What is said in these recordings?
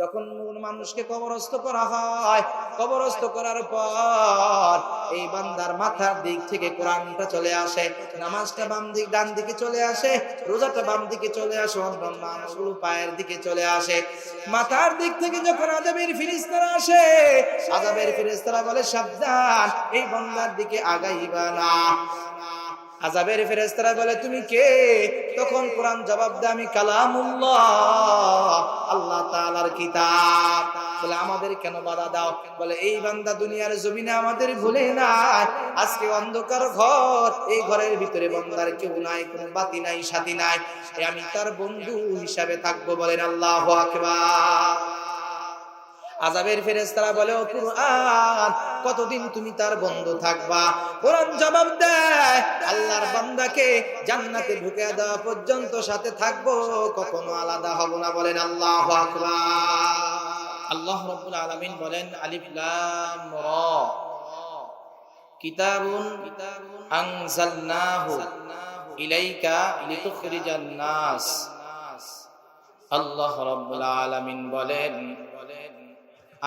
যখন মানুষকে কবরস্থ করা হয়, কবরস্থ করার পর এই বান্দার মাথার দিক থেকে কোরআনটা চলে আসে, নামাজটা বাম দিক ডান দিকে চলে আসে, রোজাটা বাম দিকে চলে আসে, অন্যান্য আমলগুলো পায়ের দিকে চলে আসে। মাথার দিক থেকে যখন আযাবের ফেরেশতারা আসে, আযাবের ফেরেশতারা বলে সাবধান, এই বান্দার দিকে আগাইবা না। আযাবের ফেরেশতারা বলে তুমি কে? তখন কোরআন জবাব দেয় আমি কালামুল্লাহ, আল্লাহ তাআলার কিতাব। বলে আমাদের কেন বাধা দাও? বলে এই বান্দা দুনিয়ার জমিনে আমাদের ভুলে নাই, আজকে অন্ধকার ঘর, এই ঘরের ভিতরে বান্দার কেউ নাই, কোনো বাতি নাই, সাথী নাই, আমি তার বন্ধু হিসাবে থাকবো। বলেন আল্লাহু আকবার। আযাবের ফেরেশতারা বলে ও কুরআন, কতদিন তুমি তার বন্ধু থাকবা? কোরআন জবাব দেয় আল্লাহর বান্দাকে জান্নাতে ঢুকিয়ে দেওয়া পর্যন্ত সাথে থাকবো, কখনো আলাদা হব না। বলেন আল্লাহু আকবার। আল্লাহ রাব্বুল আলামিন বলেন আলিফ লাম রা, কিতাবুন আনজালনাহু ইলাইকা লিতুখরিজান নাস। আল্লাহ রাব্বুল আলামিন বলেন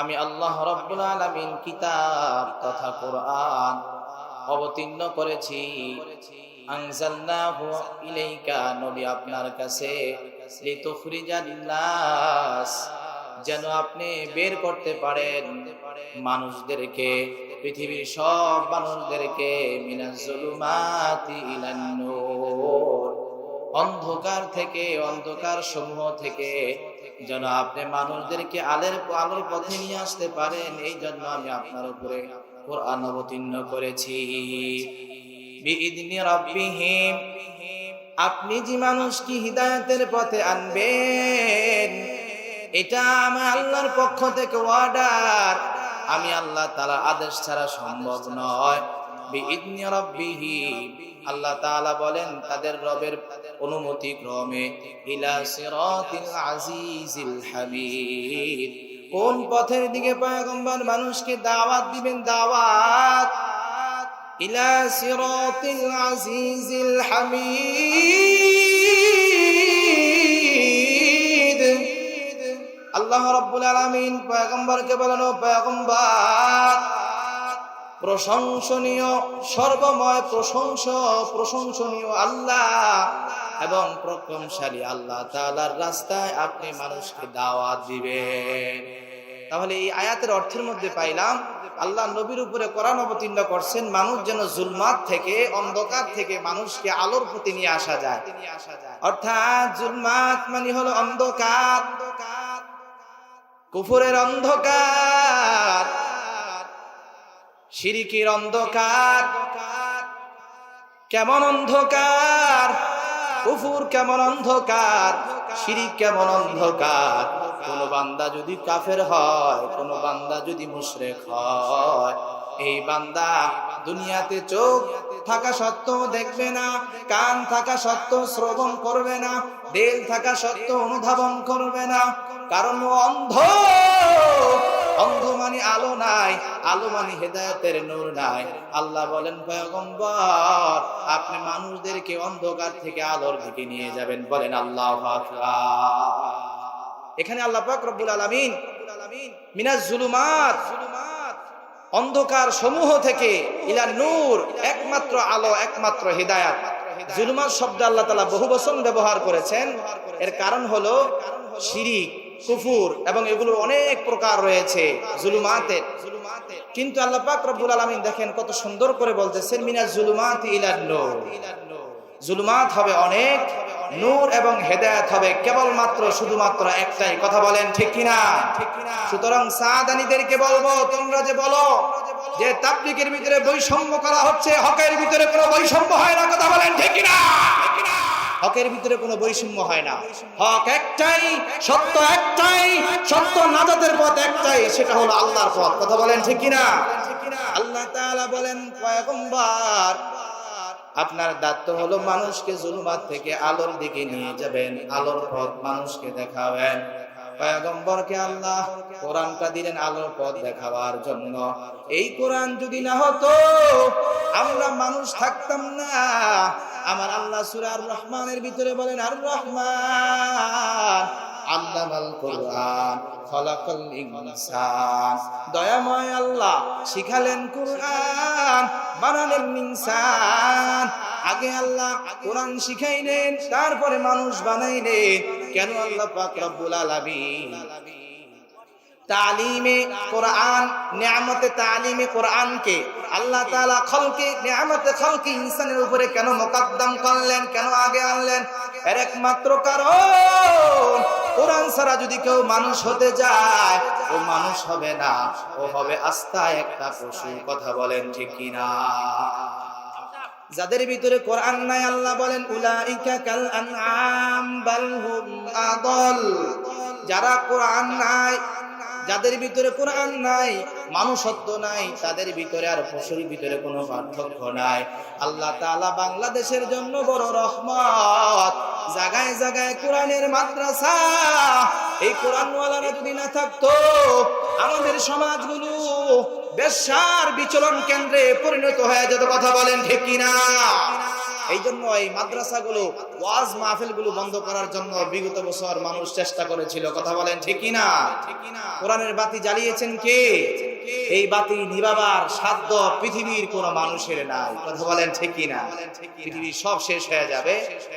আমি আল্লাহ রাব্বুল আলামিন কিতাব তথা কোরআন অবতীর্ণ করেছি, আনজালনাহু ইলাইকা, নবী আপনার কাছে, লিতুখরিজান নাস, যেন আপনি বের করতে পারেন মানুষদেরকে, পৃথিবীর সব মানুষদেরকে, মিনাজ জুলুমাতি ইলান নূর, অন্ধকার থেকে, অন্ধকার সমূহ থেকে যেন আপনি মানুষদেরকে আলোর পথে নিয়ে আসতে পারেন। এই জন্য আমি আপনার উপরে কোরআন অবতীর্ণ করেছি। বিইذনি রাব্বিহিম, আপনি যে মানুষকে হিদায়াতের পথে আনবেন, এটা আমার আল্লাহর পক্ষ থেকে অর্ডার, আমি আল্লাহ তাআলার আদেশ ছাড়া সম্ভব নয়। বিইذনি রাব্বিহিম, আল্লাহ তাআলা বলেন তাদের রবের অনুমতি ক্রমে, ইলা সিরাতিল আজিজিল হামিদ, কোন পথের দিকে পয়গম্বর মানুষকে দাওয়াত দিবেন? দাওয়াত ইলা সিরাতিল আজিজিল হামিদ। আল্লাহ রাব্বুল আলামিন পয়গম্বরকে বলেন ও পয়গম্বর, প্রশংসনীয়, সর্বময় প্রশংসনীয় আল্লাহ এবং প্রকৃতিশালী আল্লাহ তাআলার রাস্তায় আপনি মানুষকে দাওয়াত দিবেন। তাহলে এই আয়াতের অর্থের মধ্যে পাইলাম আল্লাহ নবীর উপরে কোরআন অবতীর্ণ করছেন মানুষ যেন জুলমাত থেকে, অন্ধকার থেকে মানুষকে আলোর প্রতি নিয়ে আসা যায়। অর্থাৎ জুলমাত মানে হলো অন্ধকার, কুফরের অন্ধকার, শিরকের অন্ধকার। কেমন অন্ধকার? কুফর কেমন অন্ধকার, শিরক কেমন অন্ধকার। কোন বান্দা যদি কাফের হয়, কোন বান্দা যদি মুশরিক হয়, এই বান্দা দুনিয়াতে চোখ থাকা সত্ত্বেও দেখবে না, কান থাকা সত্ত্বেও শ্রবণ করবে না, দিল থাকা সত্ত্বেও অনুধাবন করবে না, কারণ ও অন্ধ। অন্ধ মানে আলো নাই, আলো মানে হেদায়েতের নূর নাই। আল্লাহ বলেন পয়গম্বর আপনি মানুষদেরকে অন্ধকার থেকে আলোর দিকে নিয়ে যাবেন। বলেন আল্লাহু আকবার। এখানে আল্লাহ পাক রব্বুল আলামিন মিনাজ জুলুমাত, অন্ধকার সমূহ থেকে, ইলা নূর, একমাত্র আলো, একমাত্র হিদায়াত। জুলুমাত শব্দ আল্লাহ তাআলা বহু বচন ব্যবহার করেছেন। এর কারণ হলো শিরক, কুফর এবং এগুলো অনেক প্রকার রয়েছে জুলুমাতের। কিন্তু আল্লাহ পাক রব্বুল আলামিন দেখেন কত সুন্দর করে বলতেছেন মিনাজ জুলুমাতি ইলান নূর। জুলুমাত হবে অনেক, নূর এবং হেদায়েত হবে কেবলমাত্র, শুধুমাত্র একটাই। কথা বলেন ঠিক কিনা? সুতরাং সাদানীদেরকে বলবো, তোমরা যে বলো যে তাবলীগের ভিতরে বৈষম্য করা হচ্ছে, হকের ভিতরে কোনো বৈষম্য হয় না। কথা বলেন ঠিক কিনা? হকের ভিতরে কোনো বৈষম্য হয় না। হক একটাই, সত্য একটাই, সত্য নাজাতের পথ একটাই, সেটা হলো আল্লাহর পথ। কথা বলেন ঠিক কিনা? আল্লাহ তাআলা বলেন পয়গম্বর আপনার দায়িত্ব হলো মানুষকে জুলুমাত থেকে আলোর দিকে নিয়ে যাবেন, আলোর পথ মানুষকে দেখাবেন। পয়গম্বরকে আল্লাহ কোরআনটা দিলেন আলোর পথ দেখাবার জন্য। এই কোরআন যদি না হতো আমরা মানুষ থাকতাম না। আমার আল্লাহ সূরা আর রহমানের ভিতরে বলেন আর রহমান আল্লামাল কুরআন খলাকাল ইনসান। দয়াময় আল্লাহ শিখালেন কুরআন, বানালেন ইনসান। আগে আল্লাহ কোরআন শিখাইলেন, তারপরে মানুষ বানাইলেন। কেন আল্লাহ পাক রব্বুল আলামিন তালিমে কোরআন, নিয়ামতে তালিমে কোরআনকে আল্লাহ তাআলা খলকে নিয়ামতে খলকে ইনসানের উপরে কেন মুকদ্দম করলেন, কেন আগে আনলেন? এর একমাত্র কারণ, কোরআন ছাড়া যদি কেউ মানুষ হতে যায়, ও মানুষ হবে না, ও হবে আস্তা একটা পশু। কথা বলেন ঠিক কিনা? যাদের ভিতরে কোরআন নাই, আল্লাহ বলেন উলাইকা কাল আনআম বাল হুম আদল। যারা কোরআন নাই, যাদের ভিতরে কোরআন নাই, মানুষত্ব নাই, তাদের ভিতরে আর পশুর ভিতরে কোনো পার্থক্য নাই। আল্লাহ তাআলা বাংলাদেশের জন্য বড় রহমত, জায়গায় জায়গায় কোরআনের মাদ্রাসা। এই কোরআনওয়ালারা যদি না থাকতো, আমাদের সমাজগুলো বেশ্যার বিচরণ কেন্দ্রে পরিণত হয়ে যেত। কথা বলেন ঠিক কিনা? এই জন্য এই মাদ্রাসাগুলো, ওয়াজ মাহফিলগুলো বন্ধ করার জন্য বিগত বছর মানুষ চেষ্টা করেছিল। কথা বলেন ঠিক কিনা? কোরআনের বাতি জ্বালিয়েছেন কে? এই বাতি নিভাবার সাধ্য পৃথিবীর কোন মানুষের নাই। কথা বলেন ঠিক কিনা? পৃথিবী সব শেষ হয়ে যাবে,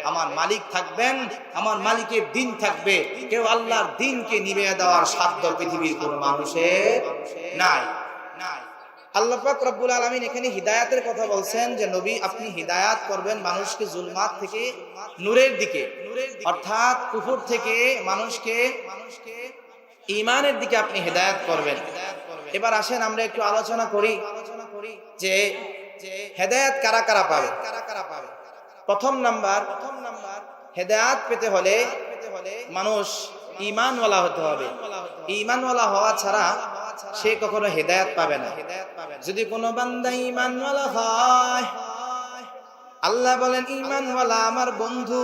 আমার মালিক থাকবেন, আমার মালিকের দিন থাকবে। কেউ আল্লাহর দিনকে নিভিয়ে দেওয়ার সাধ্য পৃথিবীর কোন মানুষের নাই। আল্লাহ পাক রব্বুল আলামিন এখানে হিদায়াতের কথা বলছেন যে নবী আপনি হিদায়াত করবেন মানুষকে জুলমাত থেকে নূরের দিকে, অর্থাৎ কুফর থেকে মানুষকে ঈমানের দিকে আপনি হিদায়াত করবেন। এবার আসেন আমরা একটু আলোচনা করি যে হেদায়েত কারা কারা পাবে। প্রথম নাম্বার, হেদায়েত পেতে হলে মানুষ ঈমানওয়ালা হতে হবে। ঈমানওয়ালা হওয়া ছাড়া সে কখনো হেদায়েত পাবে না। যদি কোনো বান্দা ঈমানওয়ালা হয়, আল্লাহ বলেন ঈমানওয়ালা আমার বন্ধু,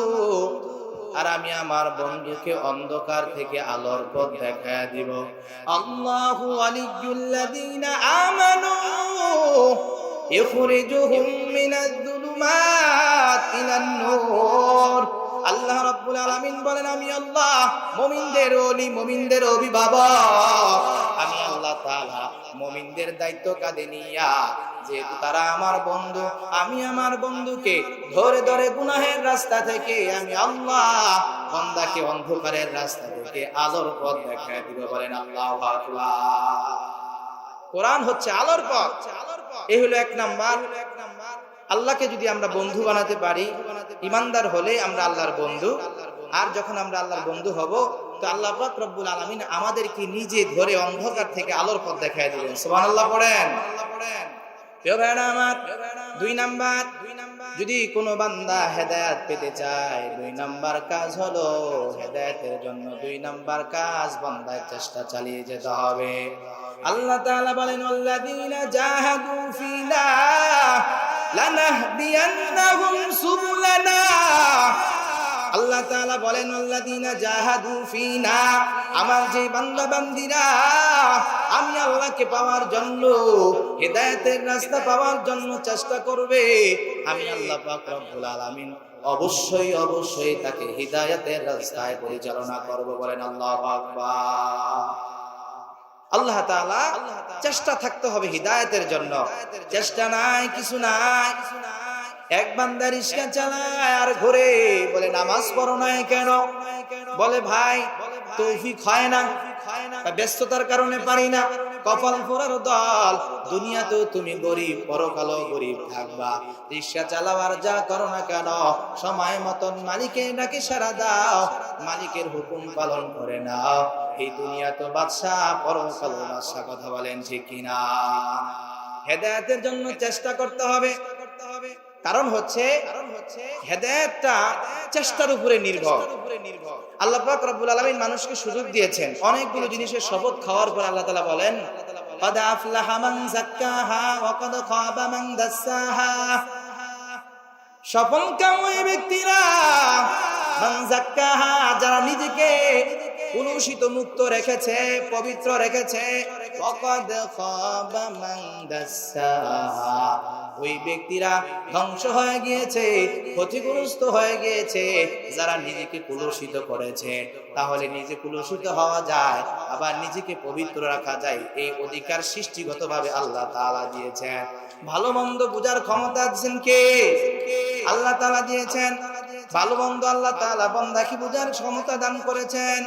আর আমি আমার বন্ধুকে অন্ধকার থেকে আলোর পথ দেখায় দিব। আল্লাহু ওয়ালিয়্যুল্লাযীনা আমানু ইখরিজুহুম মিনাজ যুলুমাত ইলান নূর। আল্লাহ রাব্বুল আলামিন বলেন আমি আল্লাহ মুমিনদের ওলি, মুমিনদের অভিভাবক। আমি আল্লাহ তাআলা মুমিনদের দায়িত্ব কাঁধে নিয়া, যেহেতু তারা আমার বন্ধু, আমি আমার বন্ধুকে ধরে ধরে গুনাহের রাস্তা থেকে আমি আল্লাহ বান্দাকে অন্ধকারের রাস্তা থেকে আলোর পথ দেখায় দিব। বলেন আল্লাহু আকবার। কোরআন হচ্ছে আলোর পথ। এই হলো এক নাম্বার। আল্লাহকে যদি আমরা বন্ধু বানাতে পারি, ইমানদার হলে আমরা আল্লাহর বন্ধু। আর যখন আমরা আল্লাহর বন্ধু হব, তো আল্লাহ পাক রব্বুল আলামিন আমাদেরকে নিজে ধরে অন্ধকার থেকে আলোর পথ দেখায় দিবেন। সুবহানাল্লাহ পড়েন। প্রিয় ভাইরা আমার, দুই নাম্বার, যদি কোনো বান্দা হেদায়েত পেতে চায়, দুই নাম্বার কাজ হলো হেদায়েতের জন্য দুই নাম্বার কাজ বান্দার চেষ্টা চালিয়ে যেতে হবে। আল্লাহ তাআলা বলেন আল্লাযীনা জাহাদু ফিনা লানাহদিয়ান্নাহুম সুবুলানা। আল্লাহ তাআলা বলেন আল্লাযীনা জাহাদু ফিনা, আমার যে বান্দা বান্দীরা আমি আল্লাহকে পাওয়ার জন্য, হেদায়েতের রাস্তা পাওয়ার জন্য চেষ্টা করবে, আমি আল্লাহ পাক রব্বুল আলামিন অবশ্যই অবশ্যই তাকে হিদায়াতের রাস্তায় পরিচালনা করব। বলেন আল্লাহু আকবার। আল্লাহ তাআলা চেষ্টা থাকতে হবে হিদায়াতের জন্য। চেষ্টা নাই, কিছু নাই। এক বান্দা রিক্সা চালায় আর ঘুরে, বলে নামাজ পড়ো নাই কেন? বলে ভাই তৌফিক হয় না, ব্যস্ততার কারণে পারি না। কপাল পোড়ার দল, দুনিয়াতেও তুমি গরিব, পরকালেও গরিব থাকবা। রিক্সা চালাওয়ার যা করো না কেন, সময় মতন মালিকের ডাকে সাড়া দাও, মালিকের হুকুম পালন করে নাও। এই দুনিয়া তো বাদশা, পরকালও বাদশা। কথা বলেন ঠিক কিনা? হেদায়েতের জন্য চেষ্টা করতে হবে। কারণ হচ্ছে হেদায়েতটা চেষ্টার উপরে নির্ভর। আল্লাহ পাক রব্বুল আলামিন মানুষকে সুযোগ দিয়েছেন অনেকগুলো জিনিসের শপথ খাওয়ার পর আল্লাহ তাআলা বলেন قد أفلح من زكاها وقد خاب من دساها। সফল কাম ওই ব্যক্তিরা মান যাক্কাহা, যারা নিজেকে কুলুষিত মুক্ত রেখেছে, পবিত্র রেখেছে। ওয়াকাদ খাবা মান দাসসাহা, ওই ব্যক্তিরা ধ্বংস হয়ে গিয়েছে, ক্ষতিগ্রস্ত হয়ে গিয়েছে যারা নিজেকে কুলুষিত করেছে। তাহলে নিজে কুলুষিত হওয়া যায়, আবার নিজেকে পবিত্র রাখা যায়, এই অধিকার সৃষ্টিগতভাবে আল্লাহ তাআলা দিয়েছেন। ভালো মন্দ বুঝার ক্ষমতা দিয়েছেন কে? আল্লাহ তাআলা দিয়েছেন। ভালো মন্দ আল্লাহ তাআলা বান্দাকে বুঝার ক্ষমতা দান করেছেন।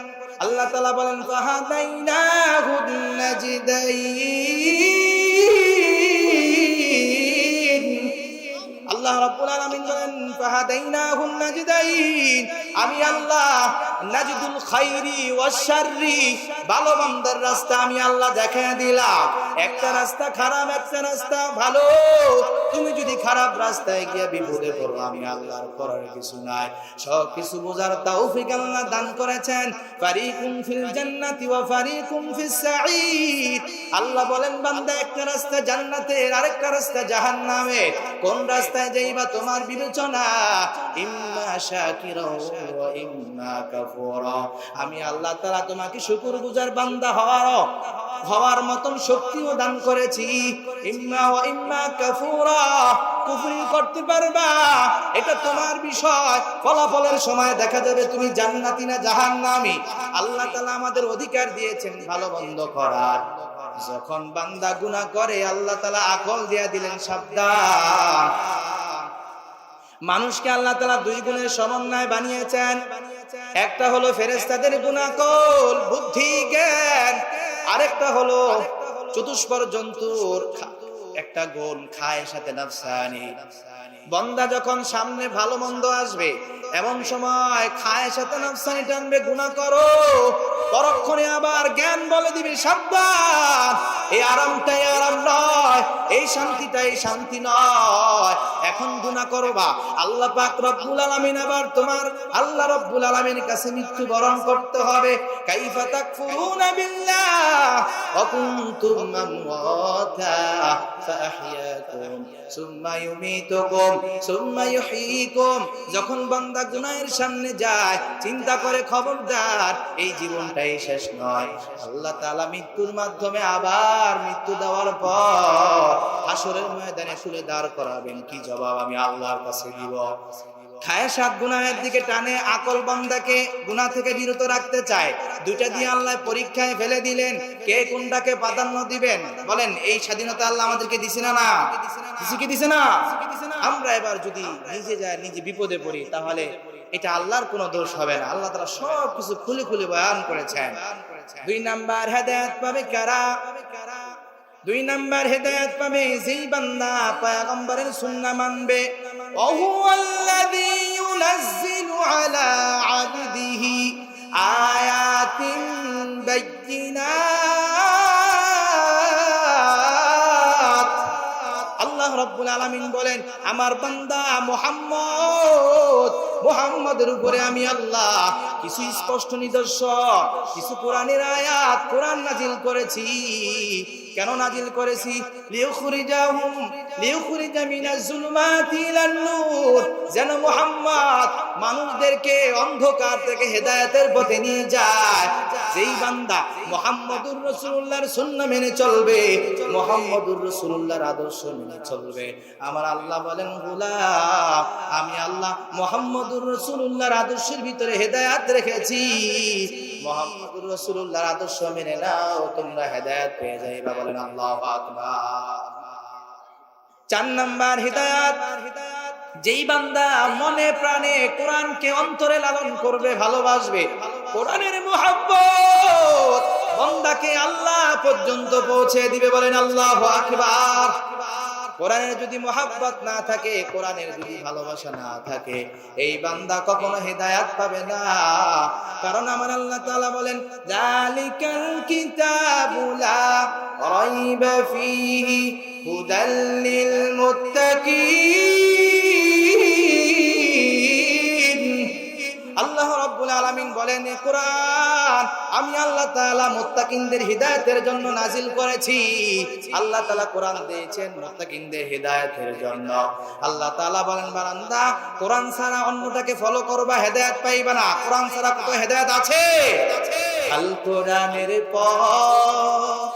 আল্লাহ তাআলা বলেন ফাহাদাইনাহুন নাজদাইন। আল্লাহ রাব্বুল আলামিন বলেন ফাহাদাইনাহুন নাজদাইন, আমি আল্লাহ নাজদুল খাইরি ওয়াশ শাররি, ভালো মন্দের রাস্তা আমি আল্লাহ দেখায় দিলাম। একটা রাস্তা খারাপ, একটা রাস্তা ভালো। তুমি যদি খারাপ রাস্তায় গিয়ে বিপদে পড়ো, আমি আল্লাহর করার কিছু নাই। সব কিছু বোঝার তৌফিক আল্লাহ দান করেছেন। ফারিকুম ফিল জান্নাতি ওয়া ফারিকুম ফিস সাঈদ। আল্লাহ বলেন বান্দা একটা রাস্তা জান্নাতের, আরেকটা রাস্তা জাহান্নামের। কোন রাস্তায় যাইবা তোমার বিবেচনা। ইম্মা শাকিরা ওয়া ইম্মা কাফুরা। আমি আল্লাহ তাআলা তোমাকে শুকরগুজার বান্দা হওয়ার মতন শক্তিও দান করেছি। ইম্মা ওয়া ইম্মা কাফুরা, কুফরি করতে পারবা, এটা তোমার বিষয়। ফলাফলের সময় দেখা যাবে তুমি জান্নাতি না জাহান্নামী। আল্লাহ তাআলা আমাদের অধিকার দিয়েছেন ভালো মন্দ করার। যখন বান্দা গুনাহ করে আল্লাহ তাআলা আকল দিয়ে দিলেন সাবধান। মানুষকে আল্লাহ তাআলা দুই গুণের সমন্বয় বানিয়েছেন। একটা হলো ফেরেশতাদের গুণাকল, বুদ্ধি জ্ঞান, আরেকটা হলো চতুষ্পর জন্তুর একটা গুণ, খায় সাথে নাফসানি। বান্দা যখন সামনে ভালো মন্দ আসবে, এমন সময় খায় সাথে নাফসানি টানবে, গুনাহ করো। পরক্ষণে আবার জ্ঞান বলে দিবে সাবধান, এই আরামটাই আরাম নয়, এই শান্তিটাই শান্তি নয়, এখন গুনাহ করবা। আল্লাহ পাক রব্বুল আলামিন আবার তোমার আল্লাহ রব্বুল আলামিনের কাছে মৃত্যুবরণ করতে হবে। কাইফা তাকফুরুনা বিল্লাহ ওয়া কুনতুম আমওয়াতা ফাআহইয়াকুম সুম্মা ইউমীতুকুম সুম্মা ইউহয়ীকুম। যখন বান্দা গুনাহের সামনে যায় চিন্তা করে খবরদার এই জীবনটাই শেষ নয়। আল্লাহ তাআলা মৃত্যুর মাধ্যমে আবার মৃত্যু দেওয়ার পর হাসরের ময়দানে তুলে দাঁড় করাবেন। কি জবাব আমি আল্লাহর কাছে দিব? খায়সাত গুনাহের দিকে টানে, আকল বান্দাকে গুনাহ থেকে বিরত রাখতে চায়। দুইটা দিয়ে আল্লাহ পরীক্ষায় ফেলে দিলেন, কে কোনটাকে প্রাধান্য দিবেন? বলেন, এই স্বাধীনতা আল্লাহ আমাদেরকে দিছে না? না দিছে না? আমরা এবার যদি নিজে বিপদে পড়ি তাহলে এটা আল্লাহর কোনো দোষ হবে না। আল্লাহ তাআলা সব কিছু খুলে খুলে বয়ান করেছেন। 2 নাম্বার হেদায়েত পাবে কারা? 2 নাম্বার হেদায়েত পাবে যেই বান্দা পয়গম্বরের সুন্নাহ মানবে। ওয়াহুয়াল্লাযী ইউনাজ্জিলু আলা আবদিহি আয়াতিন বাইয়িনাত। আল্লাহ রাব্বুল আলামিন বলেন, আমার বান্দা মুহাম্মদের উপরে আমি আল্লাহ কিছু স্পষ্ট নিদর্শন, কিছু কোরআনের আয়াত, কোরআন নাজিল করেছি। কেন নাজিল করেছি? লিউখরিজা মিনাজ জুলুমাতি ইলান নূর, যেন মুহাম্মদ মানুষদেরকে অন্ধকার থেকে হেদায়েতের পথে নিয়ে যায়। যেই বান্দা মুহাম্মদুর রাসূলুল্লাহর সুন্নাহ মেনে চলবে, মুহাম্মদুর রাসূলুল্লাহর আদর্শ মেনে চলবে, আমার আল্লাহ বলেন গোলাম আমি আল্লাহ মুহাম্মদুর রাসূলুল্লাহর আদর্শের ভিতরে হেদায়েত রেখেছি। মুহাম্মদুর রাসূলুল্লাহর আদর্শ মেনে নাও, তোমরা হেদায়েত পেয়ে যাইবা। বলেন আল্লাহু আকবার। 4 নাম্বার হিদায়াত, যেই বান্দা মনে প্রাণে কোরআনকে অন্তরে লালন করবে, ভালোবাসবে, কোরআনের মুহাব্বত বান্দাকে আল্লাহ পর্যন্ত পৌঁছে দিবে। বলেন আল্লাহু আকবার। কোরআনের যদি মুহাব্বত না থাকে, কোরআনের যদি ভালোবাসা না থাকে, এই বান্দা কখনো হেদায়েত পাবে না। কারণ আমার আল্লাহ তাআলা বলেন, যালিকাল কিতাবু লা রাইবা ফীহি হুদাল লিল মুত্তাকিন। আল্লাহ রাব্বুল আলামিন বলেন, এই কোরআন আমি আল্লাহ তাআলা মুত্তাকিনদের হিদায়াতের জন্য নাজিল করেছি। আল্লাহ তাআলা কোরআন দিয়েছেন মুত্তাকিনদের হিদায়াতের জন্য। আল্লাহ তাআলা বলেন, বান্দা কোরআন ছাড়া অন্যটাকে ফলো করবা, হেদায়েত পাইবা না। কোরআন ছাড়া কত হেদায়েত আছে, আল কোরআনের পথ,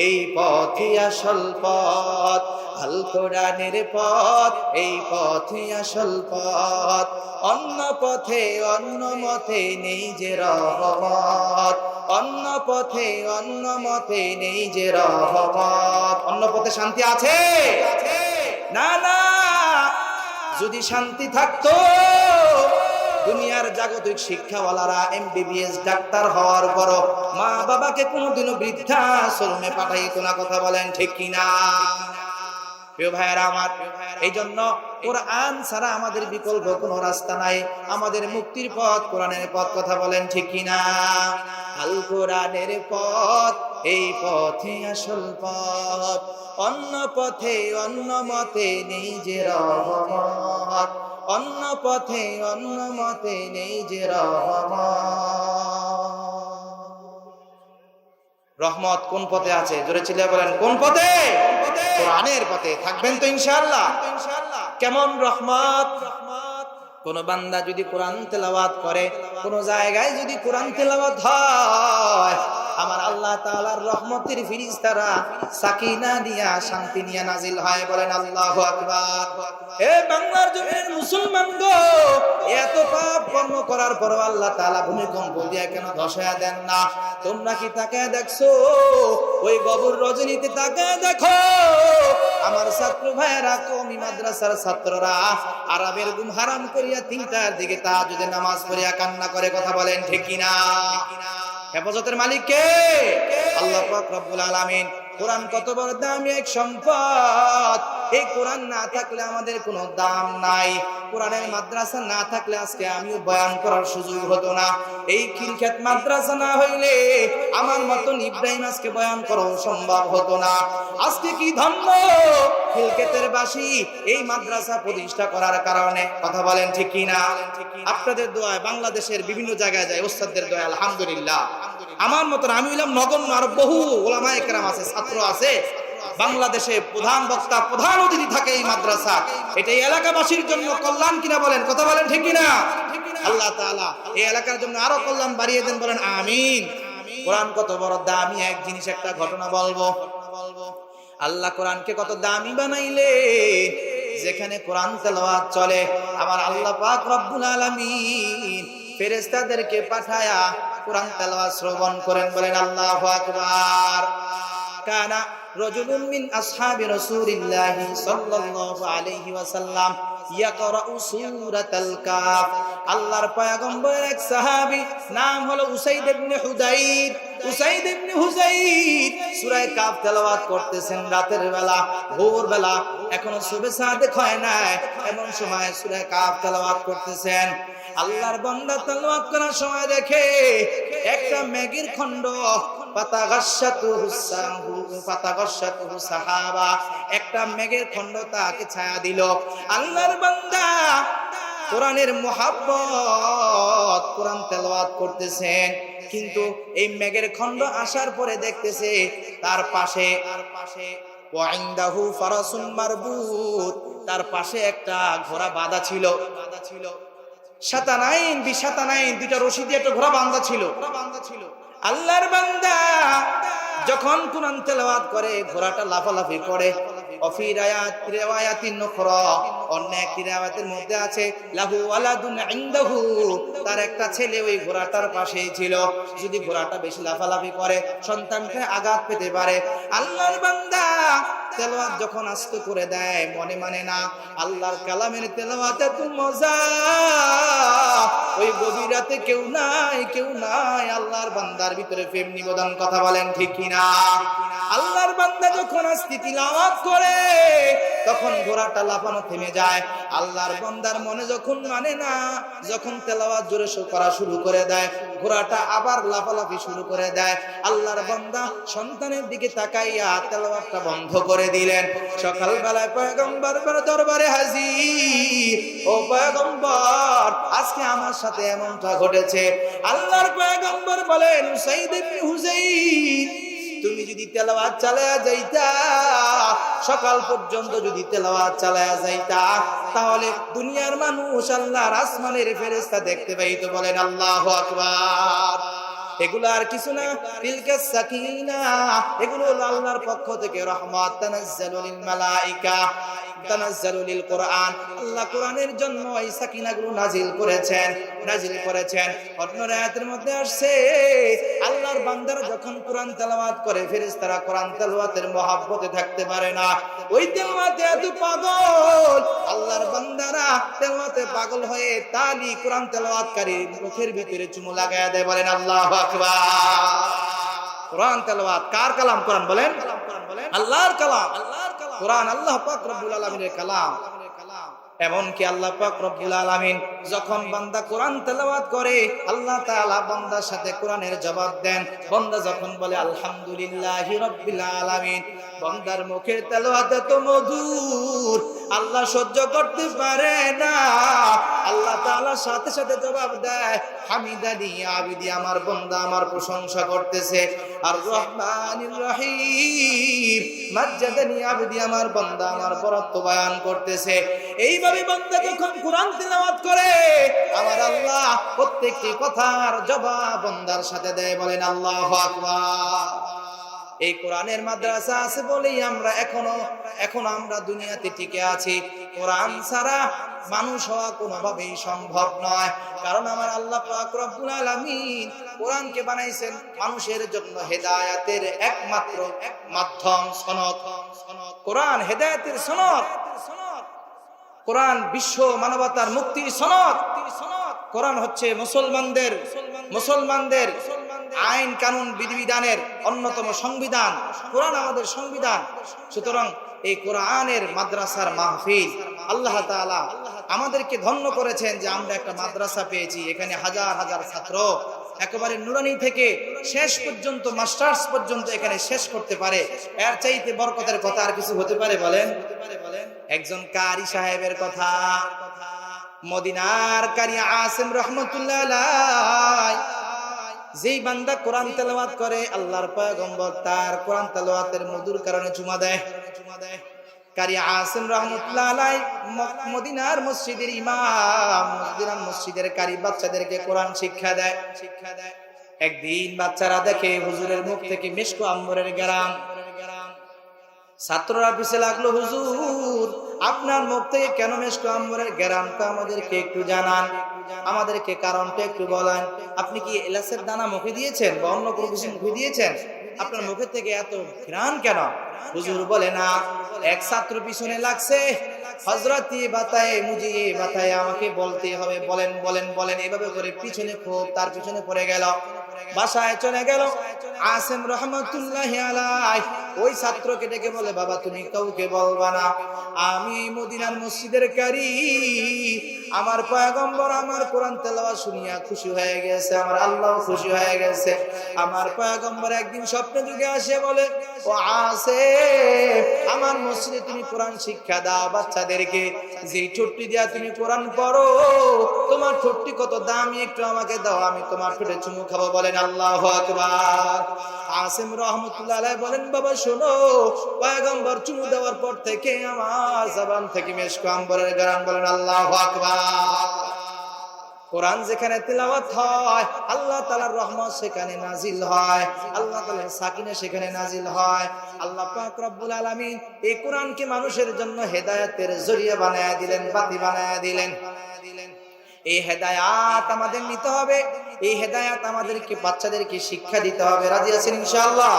এই পথই আসল পথ। আল কোরআনের পথ, এই পথই আসল পথ। অন্য পথে অন্য মতে নেই যে রহমত, অন্য পথে অন্য মতে নেই যে রহমত। অন্য পথে শান্তি আছে? না না, যদি শান্তি থাকতো দুনিয়ার জাগতিক শিক্ষাওয়ালারা এমবিবিএস ডাক্তার হওয়ার পরও মা বাবাকে কোনোদিনও বৃদ্ধাশ্রমে পাঠাইতো না। কথা বলেন ঠিক কিনা? প্রিয় ভাইয়েরা আমার, এই জন্য কোরআন ছাড়া আমাদের বিকল্প কোনো রাস্তা নাই। আমাদের মুক্তির পথ কোরআনের পথ। কথা বলেন ঠিক কিনা? আল কোরআনের পথ, এই পথে আসল পথ। অন্য পথে অন্য মতে নেই যে রহমত, অন্য পথে অন্য মতে নেই যে রহমত। রহমত কোন পথে আছে? জোরে চিল্লায়ে বলেন, কোন পথে? কোরআনের পথে। থাকবেন তো ইনশাআল্লাহ? কেমন রহমত? কোন বান্দা যদি কোরআন তেলাওয়াত করে, কোন জায়গায় যদি কোরআন তেলাওয়াত হয়, আমার আল্লাহ তাআলার রহমতের ফেরেশতারা সাকিনা নিয়া, শান্তি নিয়া নাজিল হয়। বলেন আল্লাহু আকবার। এ বাংলার জমিনের মুসলমান গো, এত পাপ কর্ম করার পর আল্লাহ তাআলা ভূমিকম্প দিয়া কেন ধসায়া দেন না? তোমরা কি তাকায় দেখছো? ওই গবর রজনীতে তাকায় দেখো, আমার ছাত্র ভাইয়েরা, কওমি মাদ্রাসার ছাত্ররা আরামের ঘুম হারাম করিয়া 3টার দিকে তাহাজ্জুদের নামাজ পড়িয়া কান্না করে। কথা বলেন ঠিক কিনা? হেফাজতের মালিক কে? আল্লাহ পাক রব্বুল আলামিন। কোরআন কত বড় দামি এক সম্পদ। এই কোরআন না থাকলে আমাদের কোনো দাম নাই। কোরআনের মাদ্রাসা না থাকলে আজকে আমিও বয়ান করার সুযোগ হতো না। এই খিলক্ষেত মাদ্রাসা না হইলে আমার মতন ইব্রাহিম আজকে বয়ান করা সম্ভব হতো না। আজকে কি ধন্য খিলক্ষেতের বাসী এই মাদ্রাসা প্রতিষ্ঠা করার কারণে। কথা বলেন ঠিক কিনা? আপনাদের দোয়ায় বাংলাদেশের বিভিন্ন জায়গায় যায়, ওস্তাদদের দোয়ায় আলহামদুলিল্লাহ। আমার মতন আমি হইলাম নগণ্য, আর বহু ওলামায়ে কেরাম আছে, ছাত্র আছে। বাংলাদেশে প্রধান বক্তা, প্রধান অতিথি থাকে এই মাদ্রাসা। এটা এই এলাকাবাসীর জন্য কল্যাণ কিনা বলেন? কথা বলেন ঠিক কিনা? আল্লাহ তাআলা এই এলাকার জন্য আরো কল্যাণ বাড়িয়ে দেন। বলেন আমিন। কোরআন কত বড় দামি এক জিনিস। একটা ঘটনা বলবো। আল্লাহ কোরআনকে কত দামি বানাইলে, যেখানে কোরআন তেলাওয়াত চলে আমার আল্লাহ পাক রব্বুল আলামিন ফেরেশতাদেরকে পাঠায়া কোরআন তেলাওয়াত শ্রবণ করেন। বলেন আল্লাহু আকবার। কানা রাজুলুম মিন আসহাবি রাসূলিল্লাহি সাল্লাল্লাহু আলাইহি ওয়াসাল্লাম ইয়াকরাউ সূরাতাল কাফ। আল্লাহর পয়গম্বরের এক সাহাবী, নাম হলো উসাইদ ইবনে হুদাইর। উসাইদ ইবনে হুযাইর সূরা কাফ তেলাওয়াত করতেছেন রাতের বেলা, ভোর বেলা, এখনো সুবহে সাদেক হয় না, এমন সময় সূরা কাফ তেলাওয়াত করতেছেন। আল্লাহর বান্দা তেলাওয়াত করার সময় দেখে একটা মেঘের খণ্ড, ফাতাগাশশাতুহু সাহাবা, একটা মেঘের খণ্ড তাকে ছায়া দিল। আল্লাহর বান্দা কোরআনের মুহাব্বত, কোরআন তেলাওয়াত করতেছেন, কিন্তু এই মেঘের খণ্ড আসার পরে দেখতেছে তার পাশে ওয়াইনদাহু ফারাসুন মারবুত, তার পাশে একটা ঘোড়া বাঁধা ছিল। শাতানাইন বিশাতানাইন, দুইটা রশি দিয়ে একটা ঘোড়া বাঁধা ছিল। আল্লাহর বান্দা যখন কোরআন তেলাওয়াত করে ঘোড়াটা লাফালাফি করে। অফি রিওয়ায়াতিন নুখরা, অন্য একটি রিওয়ায়াতের মধ্যে আছে লাহু ওয়ালাদুন ইনদাহু, তার একটা ছেলে ওই ঘোড়াটার পাশেই ছিল। যদি ঘোড়াটা বেশি লাফালাফি করে সন্তানকে আঘাত পেতে পারে। আল্লাহর বান্দা তেলাওয়াত যখন আস্তে করে দেয় মনে মানে না। আল্লাহর কালামের তেলাওয়াত এত মজা, ওই গভীর রাতে কেউ নাই, কেউ নাই, আল্লাহর বান্দার ভিতরে প্রেম নিবেদন। কথা বলেন ঠিক কিনা? আল্লাহর বান্দা যখন আস্তে তিলাওয়াত করে তখন ঘোড়াটা লাফানো থেমে যায়। আল্লাহর বান্দার মনে যখন মানে না, যখন তেলাওয়াত জোরে করা শুরু করে দেয়, ঘোড়াটা আবার লাফালাফি শুরু করে দেয়। আল্লাহর বান্দা সন্তানের দিকে তাকাইয়া তেলাওয়াতটা বন্ধ করে দিলেন। সকালবেলায় পয়গম্বর দরবারে হাজির। ও পয়গম্বর, আজকে আমার সাথে এমনটা ঘটেছে। আল্লাহর পয়গম্বর বলেন, উসাইদ ইবনে হুযাইর, তুমি যদি তেলাওয়াত চালায়া যাইতা, সকাল পর্যন্ত যদি তেলাওয়াত চালায়া যাইতা, তাহলে দুনিয়ার মানুষ আল্লাহর আসমানের ফেরেশতা দেখতে পাইতো। বলেন আল্লাহু আকবার। এগুলো আর কিছু না, তিলকা সাকিনা, এগুলো হলো আল্লাহর পক্ষ থেকে রহমত। তানাজ্জালুল মালাইকা, তানাজ্জালুল কোরআন, আল্লাহ কোরআনের জন্য এই সাকিনাগুলো নাজিল করেছেন। অন্য আয়াতের মধ্যে আসছে আল্লাহর বান্দারা যখন কোরআন তেলাওয়াত করে ফেরেশতারা কোরআন তেলাওয়াতের মহব্বতে থাকতে পারে না, ওই তেলাওয়াতে এত পাগল, আল্লাহর বান্দারা তেলাওয়াতে পাগল হয়ে তালি কোরআন তেলাওয়াতকারীর মুখের ভিতরে চুমু লাগায়া দেয়। বলেন আল্লাহু আকবার। কোরআন তেলাওয়াত কার কালাম? কোরআন বলেন আল্লাহর কালাম। কোরআন আল্লাহ পাক রব্বুল আলামিনের কালাম। এমনকি আল্লাহ পাক রব্বুল আলামিন যখন বান্দা কোরআন তেলাওয়াত করে, আল্লাহ তাআলা বান্দার সাথে কোরআনের জবাব দেন। বান্দা যখন বলে আলহামদুলিল্লাহি রাব্বিল আলামিন, বান্দার মুখের তেলাওয়াত এত মধুর, আল্লাহ সহ্য করতে পারে না। আল্লাহ তাআলা সাথে সাথে জবাব দেয়, হামিদানি আবিদি, আমার বান্দা আমার প্রশংসা করতেছে। আর রহমানির রহিম, মাজ্জাদানি আবিদি, আমার বান্দা আমার বরত্ব বয়ান করতেছে। এইভাবে বান্দা যখন কোরআন তেলাওয়াত করে, আমার আল্লাহ প্রত্যেকটি কথার জবাব বান্দার সাথে দেয়। বলেন আল্লাহু আকবার। এই কোরআনের মাদ্রাসা আছে বলেই আমরা এখনো আমরা দুনিয়াতে টিকে আছি। কোরআন ছাড়া মানুষ হওয়া কোনোভাবেই সম্ভব নয়। কারণ আমার আল্লাহ পাক রব্বুল আলামিন কোরআনকে বানাইছেন মানুষের জন্য হেদায়েতের একমাত্র মাধ্যম, সনদ। কোরআন হেদায়েতের সনদ, কোরআন বিশ্ব মানবতার মুক্তির সনদ। কোরআন হচ্ছে মুসলমানদের আইন কানুন বিধিবিধানের অন্যতম সংবিধান। কোরআন আমাদের সংবিধান। সুতরাং এই কোরআনের মাদ্রাসার মাহফিল, আল্লাহ তাআলা আমাদেরকে ধন্য করেছেন যে আমরা একটা মাদ্রাসা পেয়েছি। এখানে হাজার হাজার ছাত্র একেবারে নুরানি থেকে শেষ পর্যন্ত মাস্টার্স পর্যন্ত এখানে শেষ করতে পারে। এর চাইতে বরকতের কথা আর কিছু হতে পারে? বলেন। একজন কারি সাহেবের কথা, মদিনার কারি আসিম রাহমাতুল্লাহ আলাইহি, যেই বান্দা কোরআন তেলাওয়াত করে, আল্লাহর পয়গম্বর তার কোরআন তেলাওয়াতের মধুর কারণে চুমা দেয়। কারি আসিম রাহমাতুল্লাহ আলাইহি মদিনার মসজিদের ইমাম, মসজিদের কারি বাচ্চাদেরকে কোরআন শিক্ষা দেয়। একদিন বাচ্চারা দেখে হুজুরের মুখ থেকে মিশক আম্বরের গ্রাম। ছাত্ররা পিছে লাগলো, হুজুর আপনার মুখ থেকে কেন মিশক আম্বরের গ্রামটা আমাদেরকে একটু জানান, আমাদেরকে কারণটা একটু বলেন। আপনি কি এলাচের দানা মুখে দিয়েছেন বা অন্য কোনো কিছু মুখে দিয়েছেন? আপনার মুখের থেকে এত ঘ্রাণ কেন? হুজুর বলে না, এক ছাত্র পিছনে লাগছে, হযরতি বাতায়ে মুজিয়ে বাতায়ে আমাকে বলতে হবে, বলেন বলেন বলেন, এভাবে করে পিছনে খুব তার পিছনে পড়ে গেল। বাসায় চলে গেল। আসিম রাহমাতুল্লাহি আলাইহি ওই ছাত্রকে ডেকে বলে, বাবা তুমি কাউকে বলবা না, আমি মদিনার মসজিদের কারি, আমার পয়গম্বর আমার কোরআন তেলাওয়াত শুনিয়া খুশি হয়ে গেছে, আমার আল্লাহ খুশি হয়ে গেছে। আমার পয়গম্বর একদিন স্বপ্নে যুগে আসে বলে, ও আসিম আমার মসজিদে তুমি কোরআন শিক্ষা দাও বাচ্চাদেরকে, যেই ঠোঁটটি দিয়া তুমি কোরআন পড়ো, তোমার ঠোঁটটি কত দামি একটু আমাকে দাও, আমি তোমার ঠোঁটে চুমু খাবো। বলেন আল্লাহু আকবার। আসিম রাহমাতুল্লাহ আলাইহি বলেন, বাবা শোনো, পয়গম্বর চুমু দেওয়ার পর থেকে আমার জবান থেকে মিশক আম্বরের গান। বলেন আল্লাহু আকবার। কোরআন যেখানে তেলাওয়াত হয়, আল্লাহ তাআলার রহমত সেখানে নাজিল হয়, আল্লাহ তাআলার সাকিনা সেখানে নাজিল হয়। আল্লাহ পাক রব্বুল আলামিন এই কোরআনকে মানুষের জন্য হেদায়েতের জরিয়া বানায়া দিলেন, বাতি বানায়া দিলেন। এই হেদায়াত আমাদের নিতে হবে, এই হেদায়াত আমাদেরকে বাচ্চাদেরকে শিক্ষা দিতে হবে। রাজি আছেন ইনশাআল্লাহ?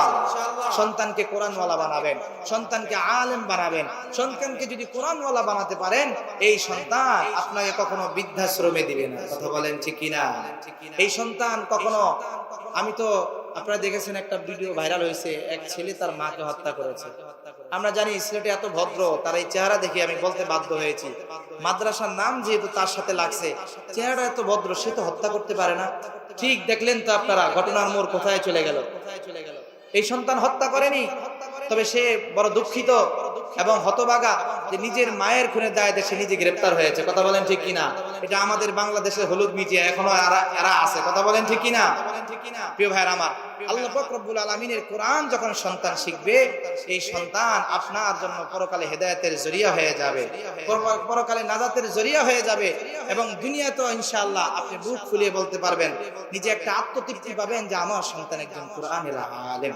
সন্তানকে কোরআনওয়ালা বানাবেন, সন্তানকে আলেম বানাবেন। সন্তানকে যদি কোরআনওয়ালা বানাতে পারেন, এই সন্তান আপনাকে কখনো বৃদ্ধাশ্রমে দিবে না। কথা বলেন ঠিক কিনা? এই সন্তান কখনো, আমি তো আপনারা দেখেছেন একটা ভিডিও ভাইরাল হয়েছে, এক ছেলে তার মাকে হত্যা করেছে। আমরা জানি ছেলেটা এত ভদ্র, তার এই চেহারা দেখে আমি বলতে বাধ্য হয়েছি, মাদ্রাসার নাম যেহেতু তার সাথে লাগছে, চেহারাটা এত ভদ্র, সে তো হত্যা করতে পারে না। ঠিক দেখলেন তো আপনারা ঘটনার মোড় কোথায় চলে গেল। এই সন্তান হত্যা করেনি, তবে সে বড় দুঃখিত এবং হতভাগা যে নিজের মায়ের খুনের দায়ে সে নিজে গ্রেফতার হয়েছে। কথা বলেন ঠিক কিনা? এটা আমাদের বাংলাদেশের হলুদ মিডিয়া এখনো এরা আছে। কথা বলেন ঠিক কিনা? প্রিয় ভাইরা আমার, আল্লাহ পাক রব্বুল আলামিনের কোরআন যখন সন্তান শিখবে, এই সন্তান আপনার জন্য পরকালে হেদায়েতের জরিয়া হয়ে যাবে, পরকালে নাজাতের জরিয়া হয়ে যাবে, এবং দুনিয়াতেও ইনশাআল্লাহ আপনি বুক ফুলিয়ে বলতে পারবেন, নিজে একটা আত্মতৃপ্তি পাবেন যে আমার সন্তান একজন কোরআনের আলেম,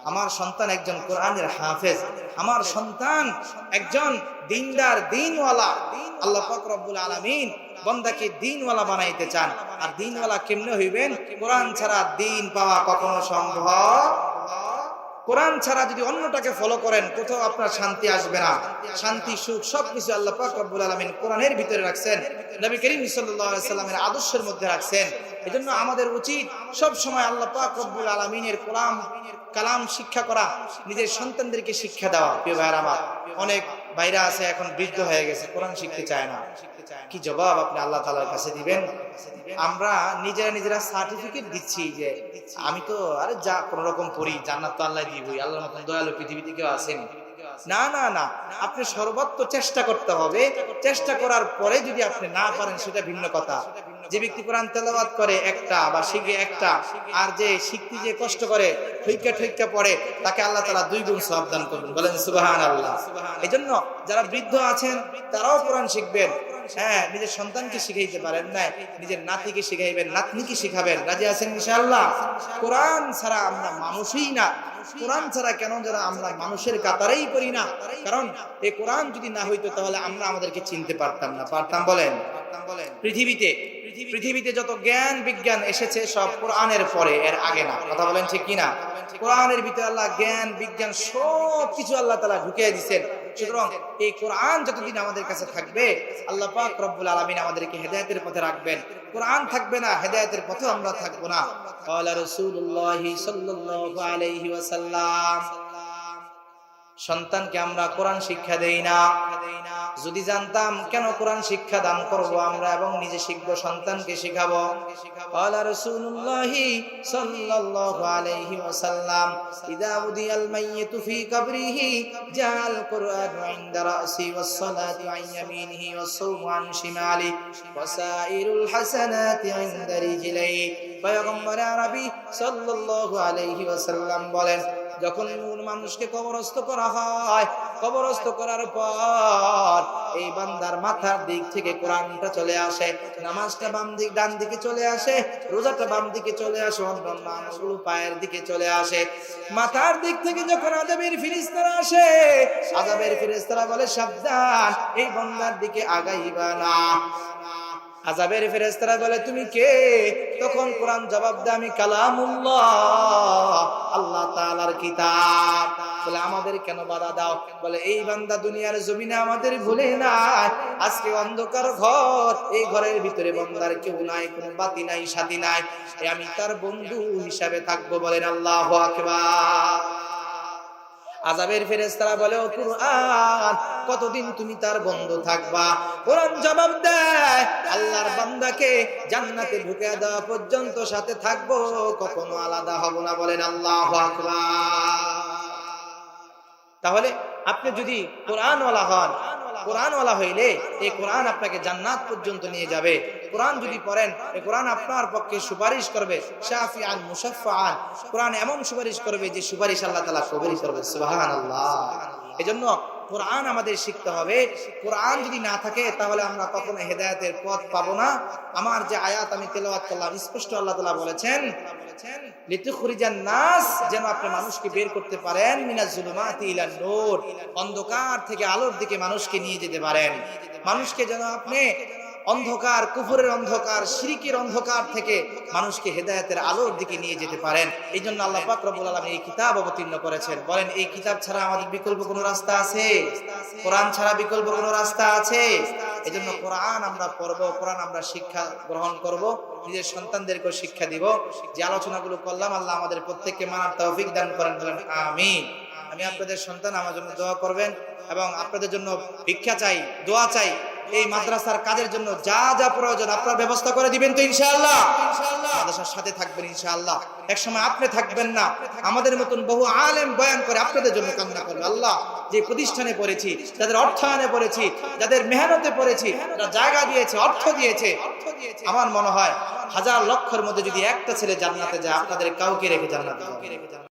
আমার সন্তান একজন কোরআনের হাফেজ, আমার সন্তান একজন দিনদার দিনওয়ালা। আল্লাহ পাক রব্বুল আলামিন বান্দাকে দিনওয়ালা বানাইতে চান। আর দিনওয়ালা কেমনে হইবেন? কোরআন ছাড়া দিন পাওয়া কখনো সম্ভব। কোরআন ছাড়া যদি অন্যটাকে ফলো করেন, কোথাও আপনার শান্তি আসবে না। শান্তি, সুখ সবকিছু আল্লাহ পাক রব্বুল আলামিন কোরআনের ভিতরে রাখছেন, নবী করিম সাল্লাল্লাহু আলাইহি সাল্লামের আদর্শের মধ্যে রাখছেন। এজন্য আমাদের উচিত সব সময় আল্লাহ পাক রব্বুল আলামিনের কালাম শিক্ষা করা, নিজের সন্তানদেরকে শিক্ষা দেওয়া। প্রিয় ভাইরা আমার, অনেক ভাইরা আছে এখন বৃদ্ধ হয়ে গেছে, কোরআন শিখতে চায় না। কি জবাব আপনি আল্লাহ তাআলার কাছে দিবেন? আমরা নিজেরা সার্টিফিকেট দিচ্ছি যে আমি তো আরে যা কোন রকম পড়ি, জান্নাত তো আল্লাহ দিবই, আল্লাহর মতন দয়ালু পৃথিবীতে কেউ আসেনি। না না না, আপনি সর্বোচ্চ চেষ্টা করতে হবে। চেষ্টা করার পরে যদি আপনি না পারেন সেটা ভিন্ন কথা। যে ব্যক্তি কোরআন তেলাওয়াত করে একটা বা শিখে একটা, আর যে শিখতে যে কষ্ট করে ঠইকা পড়ে, তাকে আল্লাহ তাআলা 2 গুণ সওয়াব দান করবেন। বলেন সুবহানাল্লাহ। এজন্য যারা বৃদ্ধ আছেন তারাও কোরআন শিখবেন। হ্যাঁ, নিজের সন্তানকে শিখাইতে পারেন না, নিজের নাতিকে শিখাইবেন, নাতনিকে শিখাবেন। রাজি আছেন ইনশাআল্লাহ? কোরআন ছাড়া আমরা মানুষই না। কোরআন ছাড়া কেন যারা আমরা মানুষের কাতারেই পড়ি না, কারণ এই কোরআন যদি না হইতো তাহলে আমরা আমাদেরকে চিনতে পারতাম না। পারতাম? বলেন। পৃথিবীতে যত জ্ঞান বিজ্ঞান এসেছে সব কোরআনের পরে, এর আগে না। কথা বলেন ঠিক কিনা? কোরআনের ভিতরে আল্লাহ জ্ঞান বিজ্ঞান সব কিছু আল্লাহ তাআলা ঢুকিয়ে দিয়েছেন। সুতরাং এই কোরআন যতদিন আমাদের কাছে থাকবে, আল্লাহ পাক রব্বুল আলামিন আমাদেরকে হেদায়েতের পথে রাখবেন। কোরআন থাকবে না, হেদায়েতের পথে আমরা থাকবো না। ক্বালা রাসূলুল্লাহ সাল্লাল্লাহু আলাইহি ওয়াসাল্লাম, সন্তানকে আমরা কোরআন শিক্ষা দেই না। যদি জানতাম কেন কোরআন শিক্ষা দান করব আমরা এবং নিজে শিখব, সন্তানকে শিখাবো। ক্বালা রাসূলুল্লাহ সাল্লাল্লাহু আলাইহি ওয়াসাল্লাম, ইযা উদিয়াল মাইয়িতু ফি কবরিহি জাআল কুরআনু ইনদা রাসি ওয়াস সালাতু আন ইয়ামিনিহি ওয়াস সাওমু আন শিমালি ওয়া সাইরুল হাসানাতি ইনদা রিজলাইহি। পয়গম্বর আরবি সাল্লাল্লাহু আলাইহি ওয়াসাল্লাম বলেন, যখন মানুষকে কবরস্থ করা হয়, কবরস্থ করার পর এই বান্দার মাথার দিক থেকে কোরআনটা চলে আসে, নামাজটা ডান দিকে চলে আসে, রোজাটা বাম দিকে চলে আসে, অন্যান্য আমলগুলো পায়ের দিকে চলে আসে। মাথার দিক থেকে যখন আযাবের ফেরেশতারা আসে, আযাবের ফেরেশতারা বলে, সাবধান, এই বান্দার দিকে আগাইবা না। আযাবের ফেরেশতারা বলে, তুমি কে? তখন কোরআন জবাব দেয়, আমি কালামুল্লাহ, আল্লাহ তাআলার কিতাব। বলে, আমাদের কেন বাধা দাও? বলে, এই বান্দা দুনিয়ার জমিনে আমাদের ভুলে নাই, আজকে অন্ধকার ঘর, এই ঘরের ভিতরে বান্দার কেউ নাই, কোনো বাতি নাই, সাথী নাই, আমি তার বন্ধু হিসাবে থাকবো। বলেন আল্লাহু আকবার। আযাবের ফেরেশতারা বলে, ও কুরআন, কতদিন তুমি তার বন্ধু থাকবা? কোরআন জবাব দেয়, আল্লাহর বান্দাকে জান্নাতে ঢুকে দেওয়া পর্যন্ত সাথে থাকবো, কখনো আলাদা হব না। বলেন আল্লাহু আকবার। তাহলে আপনি যদি কোরআনওয়ালা হন, কোরআনওয়ালা হইলে এই কোরআন আপনাকে জান্নাত পর্যন্ত নিয়ে যাবে। কোরআন যদি পড়েন, এই কোরআন আপনার পক্ষে সুপারিশ করবে, শাফিআন মুশাফফাআন। কোরআন এমন সুপারিশ করবে যে সুপারিশ আল্লাহ তাআলা কবুল করবে। সুবহানাল্লাহ। এজন্য কোরআন আমাদের শিখতে হবে। কোরআন যদি না থাকে তাহলে আমরা কখনো হেদায়েতের পথ পাবো না। আমার যে আয়াত আমি তেলাওয়াত করলাম, স্পষ্ট আল্লাহ তাআলা বলেছেন, লিতুখরিজান নাস, যেন আপনি মানুষকে বের করতে পারেন, মিনাজ জুলুমাতি ইলান নূর, অন্ধকার থেকে আলোর দিকে মানুষকে নিয়ে যেতে পারেন। মানুষকে যেন আপনি অন্ধকার, কুফরের অন্ধকার, শিরকের অন্ধকার থেকে মানুষকে হেদায়েতের আলোর দিকে নিয়ে যেতে পারেন। এই জন্য আল্লাহ পাক রব্বুল আলামিন এই কিতাব অবতীর্ণ করেছেন। বলেন, এই কিতাব ছাড়া আমাদের বিকল্প কোনো রাস্তা আছে? কোরআন ছাড়া বিকল্প কোনো রাস্তা আছে? এই জন্য কোরআন আমরা পড়বো, কোরআন আমরা শিক্ষা গ্রহণ করব, নিজের সন্তানদেরকে শিক্ষা দিব। যে আলোচনাগুলো করলাম, আল্লাহ আমাদের প্রত্যেককে মানার তৌফিক দান করেন। বলেন আমিন। আমি আপনাদের সন্তান, আমার জন্য দোয়া করবেন এবং আপনাদের জন্য ভিক্ষা চাই, দোয়া চাই। এই মাদ্রাসার কাজের জন্য যা যা প্রয়োজন আপনার ব্যবস্থা করে দিবেন তো ইনশাআল্লাহ? মাদ্রাসার সাথে থাকবেন ইনশাআল্লাহ। একসময় আপনি থাকবেন না, আমাদের মতন বহু আলেম বয়ান করে আপনাদের জন্য কামনা করবে। আল্লাহ, যে প্রতিষ্ঠানে পড়েছি, যাদের অর্থায়নে পড়েছি, যাদের মেহনতে পড়েছি, যারা জায়গা দিয়েছে, অর্থ দিয়েছে, আমার মনে হয় হাজার লক্ষের মধ্যে যদি একটা ছেলে জান্নাতে যায়, আপনাদের কাউকে রেখে জান্নাতে যাবে।